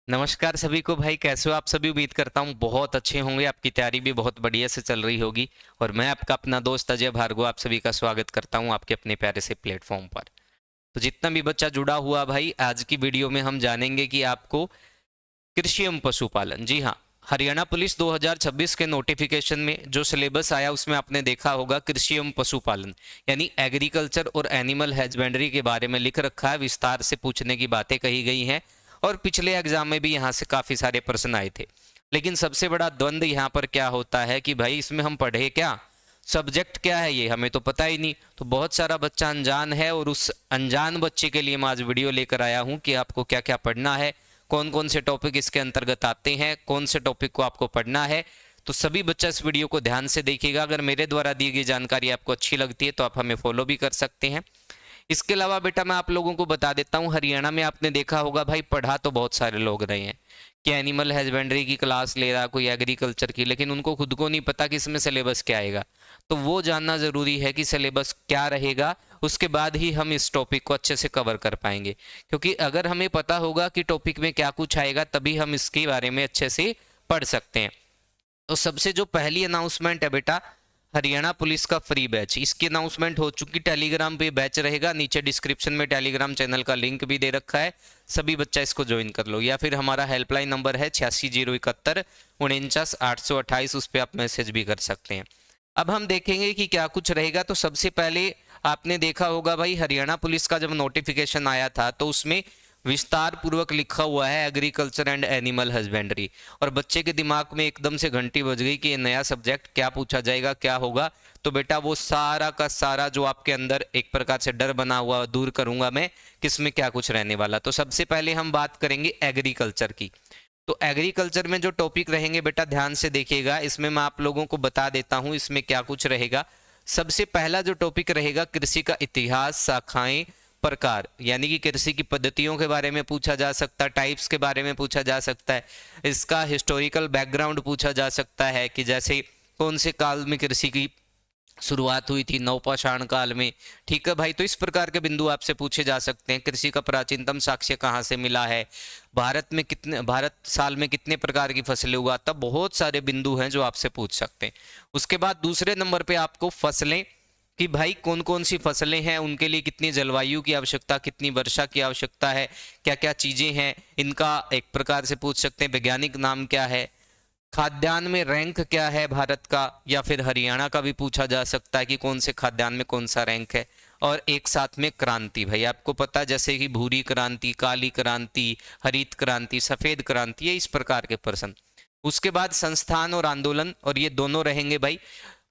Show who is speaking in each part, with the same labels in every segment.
Speaker 1: नमस्कार सभी को भाई, कैसे हो आप सभी। उम्मीद करता हूँ बहुत अच्छे होंगे, आपकी तैयारी भी बहुत बढ़िया से चल रही होगी। और मैं आपका अपना दोस्त अजय भार्गव आप सभी का स्वागत करता हूँ आपके अपने प्यारे से प्लेटफॉर्म पर। तो जितना भी बच्चा जुड़ा हुआ भाई, आज की वीडियो में हम जानेंगे कि आपको कृषि एवं पशुपालन, जी हाँ, हरियाणा पुलिस 2026 के नोटिफिकेशन में जो सिलेबस आया उसमें आपने देखा होगा कृषि एवं पशुपालन यानी एग्रीकल्चर और एनिमल हस्बेंड्री के बारे में लिख रखा है। विस्तार से पूछने की बातें कही गई हैं और पिछले एग्जाम में भी यहाँ से काफ़ी सारे प्रश्न आए थे। लेकिन सबसे बड़ा द्वंद यहाँ पर क्या होता है कि भाई इसमें हम पढ़े क्या, सब्जेक्ट क्या है ये हमें तो पता ही नहीं। तो बहुत सारा बच्चा अनजान है और उस अनजान बच्चे के लिए मैं आज वीडियो लेकर आया हूँ कि आपको क्या क्या पढ़ना है, कौन कौन से टॉपिक इसके अंतर्गत आते हैं, कौन से टॉपिक को आपको पढ़ना है। तो सभी बच्चा इस वीडियो को ध्यान से देखिएगा। अगर मेरे द्वारा दी गई जानकारी आपको अच्छी लगती है तो आप हमें फॉलो भी कर सकते हैं। इसके अलावा बेटा मैं आप लोगों को बता देता हूँ, हरियाणा में आपने देखा होगा भाई, पढ़ा तो बहुत सारे लोग रहे हैं कि एनिमल हस्बेंड्री की क्लास ले रहा कोई एग्रीकल्चर की, लेकिन उनको खुद को नहीं पता कि इसमें सिलेबस क्या आएगा। तो वो जानना ज़रूरी है कि सिलेबस क्या रहेगा, उसके बाद ही हम इस टॉपिक को अच्छे से कवर कर पाएंगे। क्योंकि अगर हमें पता होगा कि टॉपिक में क्या कुछ आएगा तभी हम इसके बारे में अच्छे से पढ़ सकते हैं। तो सबसे जो पहली अनाउंसमेंट है बेटा, हरियाणा पुलिस का फ्री बैच, इसकी अनाउंसमेंट हो चुकी। टेलीग्राम पे बैच रहेगा, नीचे डिस्क्रिप्शन में टेलीग्राम चैनल का लिंक भी दे रखा है, सभी बच्चा इसको ज्वाइन कर लो। या फिर हमारा हेल्पलाइन नंबर है 8601719828, उस पर आप मैसेज भी कर सकते हैं। अब हम देखेंगे कि क्या कुछ रहेगा। तो सबसे पहले आपने देखा होगा भाई, हरियाणा पुलिस का जब नोटिफिकेशन आया था तो उसमें विस्तार पूर्वक लिखा हुआ है एग्रीकल्चर एंड एनिमल हस्बेंड्री। और बच्चे के दिमाग में एकदम से घंटी बज गई कि ये नया सब्जेक्ट क्या पूछा जाएगा, क्या होगा। तो बेटा वो सारा का सारा जो आपके अंदर एक प्रकार से डर बना हुआ दूर करूंगा मैं, किसमें क्या कुछ रहने वाला। तो सबसे पहले हम बात करेंगे एग्रीकल्चर की। तो एग्रीकल्चर में जो टॉपिक रहेंगे बेटा ध्यान से देखिएगा, इसमें मैं आप लोगों को बता देता हूं इसमें क्या कुछ रहेगा। सबसे पहला जो टॉपिक रहेगा, कृषि का इतिहास, शाखाएं, प्रकार, यानी कि कृषि की पद्धतियों के बारे में पूछा जा सकता है, टाइप्स के बारे में पूछा जा सकता है, इसका हिस्टोरिकल बैकग्राउंड पूछा जा सकता है कि जैसे कौन से काल में कृषि की शुरुआत हुई थी, नवपाषाण काल में। ठीक है भाई, तो इस प्रकार के बिंदु आपसे पूछे जा सकते हैं। कृषि का प्राचीनतम साक्ष्य कहाँ से मिला है, भारत साल में कितने प्रकार की फसलें उगाता, बहुत सारे बिंदु हैं जो आपसे पूछ सकते हैं। उसके बाद दूसरे नंबर पे आपको फसलें, कि भाई कौन कौन सी फसलें हैं, उनके लिए कितनी जलवायु की आवश्यकता, कितनी वर्षा की आवश्यकता है, क्या क्या चीजें हैं, इनका एक प्रकार से पूछ सकते हैं वैज्ञानिक नाम क्या है। खाद्यान्न में रैंक क्या है भारत का, या फिर हरियाणा का भी पूछा जा सकता है कि कौन से खाद्यान्न में कौन सा रैंक है। और एक साथ में क्रांति, भाई आपको पता है जैसे कि भूरी क्रांति, काली क्रांति, हरित क्रांति, सफेद क्रांति, ये इस प्रकार के प्रश्न। उसके बाद संस्थान और आंदोलन, और ये दोनों रहेंगे भाई,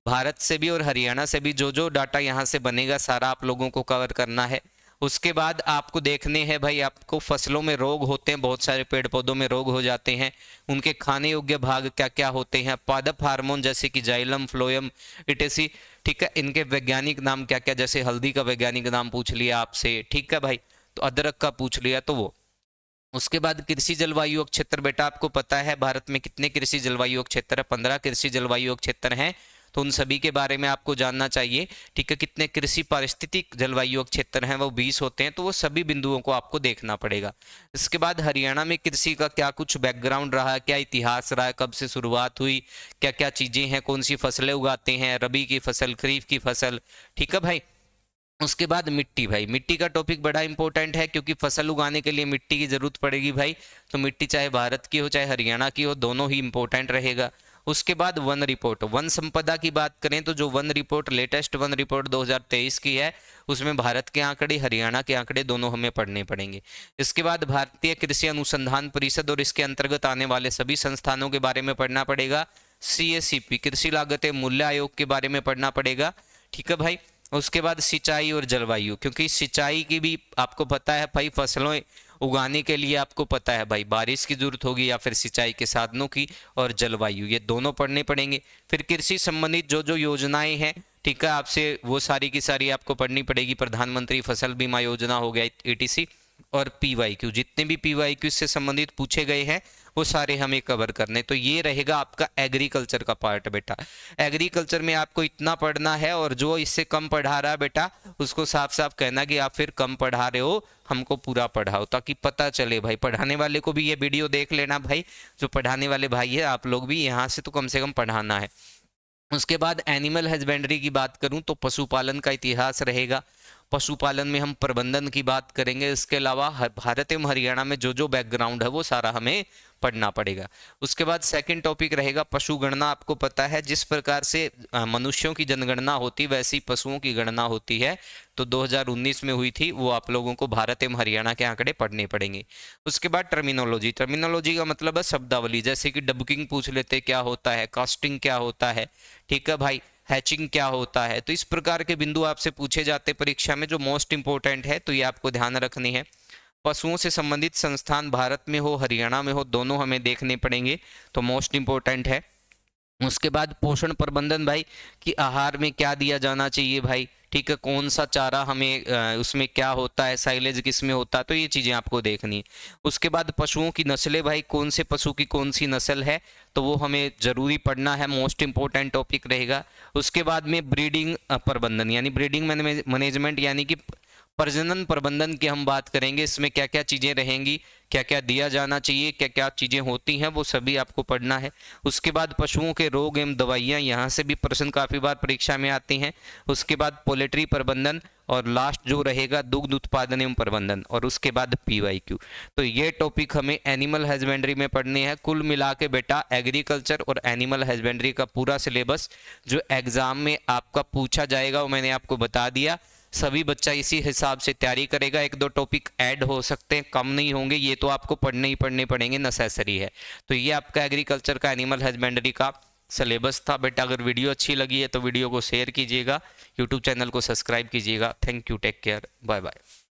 Speaker 1: भारत से भी और हरियाणा से भी जो जो डाटा यहाँ से बनेगा सारा आप लोगों को कवर करना है। उसके बाद आपको देखने हैं भाई, आपको फसलों में रोग होते हैं, बहुत सारे पेड़ पौधों में रोग हो जाते हैं, उनके खाने योग्य भाग क्या क्या होते हैं, पादप हार्मोन जैसे कि जाइलम, फ्लोएम, इटेसी। ठीक है, इनके वैज्ञानिक नाम क्या क्या, जैसे हल्दी का वैज्ञानिक नाम पूछ लिया आपसे, ठीक है भाई, तो अदरक का पूछ लिया तो वो। उसके बाद कृषि जलवायु क्षेत्र, बेटा आपको पता है भारत में कितने कृषि जलवायु क्षेत्र है, 15 कृषि जलवायु क्षेत्र हैं। तो उन सभी के बारे में आपको जानना चाहिए। ठीक है, कितने कृषि पारिस्थितिक जलवायु क्षेत्र हैं, वो 20 होते हैं। तो वो सभी बिंदुओं को आपको देखना पड़ेगा। इसके बाद हरियाणा में कृषि का क्या कुछ बैकग्राउंड रहा, क्या इतिहास रहा, कब से शुरुआत हुई, क्या क्या चीजें हैं, कौन सी फसलें उगाते हैं, रबी की फसल, खरीफ की फसल। ठीक है भाई। उसके बाद मिट्टी, भाई मिट्टी का टॉपिक बड़ा इंपॉर्टेंट है क्योंकि फसल उगाने के लिए मिट्टी की जरूरत पड़ेगी भाई। तो मिट्टी चाहे भारत की हो चाहे हरियाणा की हो, दोनों ही इंपॉर्टेंट रहेगा। उसके बाद वन रिपोर्ट, वन संपदा की बात करें तो जो one report, latest one report 2023 की है, उसमें भारत के आंकड़े, हरियाणा के आंकड़े दोनों हमें पढ़ने पड़ेंगे। इसके बाद भारतीय कृषि अनुसंधान परिषद और इसके अंतर्गत आने वाले सभी संस्थानों के बारे में पढ़ना पड़ेगा। CACP, कृषि लागत मूल्य आयोग के बारे में पढ़ना पड़ेगा। ठीक है भाई। उसके बाद सिंचाई और जलवायु, क्योंकि सिंचाई की भी आपको पता है भाई, फसलों उगाने के लिए आपको पता है भाई बारिश की जरूरत होगी या फिर सिंचाई के साधनों की, और जलवायु, ये दोनों पढ़ने पड़ेंगे। फिर कृषि संबंधित जो जो योजनाएं हैं, ठीक है, आपसे वो सारी की सारी आपको पढ़नी पड़ेगी। प्रधानमंत्री फसल बीमा योजना हो गया, ETC। और PYQ, जितने भी PYQ से संबंधित पूछे गए हैं वो सारे हमें कवर करने। तो ये रहेगा आपका एग्रीकल्चर का पार्ट बेटा। एग्रीकल्चर में आपको इतना पढ़ना है, और जो इससे कम पढ़ा रहा है बेटा उसको साफ साफ कहना कि आप फिर कम पढ़ा रहे हो, हमको पूरा पढ़ाओ, ताकि पता चले भाई। पढ़ाने वाले को भी ये वीडियो देख लेना भाई, जो पढ़ाने वाले भाई है आप लोग भी यहाँ से तो कम से कम पढ़ाना है। उसके बाद एनिमल हस्बेंड्री की बात करूं तो पशुपालन का इतिहास रहेगा। पशुपालन में हम प्रबंधन की बात करेंगे। इसके अलावा भारत एवं हरियाणा में जो जो बैकग्राउंड है वो सारा हमें पढ़ना पड़ेगा। उसके बाद सेकंड टॉपिक रहेगा पशु गणना। आपको पता है जिस प्रकार से मनुष्यों की जनगणना होती वैसी पशुओं की गणना होती है, तो 2019 में हुई थी, वो आप लोगों को भारत एवं हरियाणा के आंकड़े पढ़ने पड़ेंगे। उसके बाद टर्मिनोलॉजी। टर्मिनोलॉजी का मतलब है शब्दावली, जैसे कि डबकिंग पूछ लेते क्या होता है, कास्टिंग क्या होता है, ठीक है भाई, हैचिंग क्या होता है। तो इस प्रकार के बिंदु आपसे पूछे जाते परीक्षा में, जो मोस्ट इंपोर्टेंट है, तो ये आपको ध्यान रखनी है। पशुओं से संबंधित संस्थान भारत में हो हरियाणा में हो, दोनों हमें देखने पड़ेंगे, तो मोस्ट इंपोर्टेंट है। उसके बाद पोषण प्रबंधन भाई, कि आहार में क्या दिया जाना चाहिए भाई, ठीक है, कौन सा चारा हमें उसमें क्या होता है, साइलेज किस में होता है, तो ये चीज़ें आपको देखनी है। उसके बाद पशुओं की नस्लें भाई, कौन से पशु की कौन सी नस्ल है, तो वो हमें ज़रूरी पढ़ना है, मोस्ट इंपॉर्टेंट टॉपिक रहेगा। उसके बाद में ब्रीडिंग प्रबंधन यानी ब्रीडिंग मैनेजमेंट यानी कि प्रजनन प्रबंधन की हम बात करेंगे। इसमें क्या क्या चीज़ें रहेंगी, क्या क्या दिया जाना चाहिए, क्या क्या चीज़ें होती हैं, वो सभी आपको पढ़ना है। उसके बाद पशुओं के रोग एवं दवाइयाँ, यहाँ से भी प्रश्न काफ़ी बार परीक्षा में आती हैं। उसके बाद पोल्ट्री प्रबंधन, और लास्ट जो रहेगा दुग्ध उत्पादन एवं प्रबंधन, और उसके बाद PYQ। तो ये टॉपिक हमें एनिमल हस्बेंड्री में पढ़ने हैं। कुल मिला के बेटा एग्रीकल्चर और एनिमल हस्बेंड्री का पूरा सिलेबस जो एग्जाम में आपका पूछा जाएगा वो मैंने आपको बता दिया। सभी बच्चा इसी हिसाब से तैयारी करेगा। एक दो टॉपिक ऐड हो सकते हैं, कम नहीं होंगे, ये तो आपको पढ़ने ही पढ़ने पड़ेंगे, नेसेसरी है। तो ये आपका एग्रीकल्चर का एनिमल हस्बेंड्री का सिलेबस था बेटा। अगर वीडियो अच्छी लगी है तो वीडियो को शेयर कीजिएगा, यूट्यूब चैनल को सब्सक्राइब कीजिएगा। Thank you, take care, bye bye.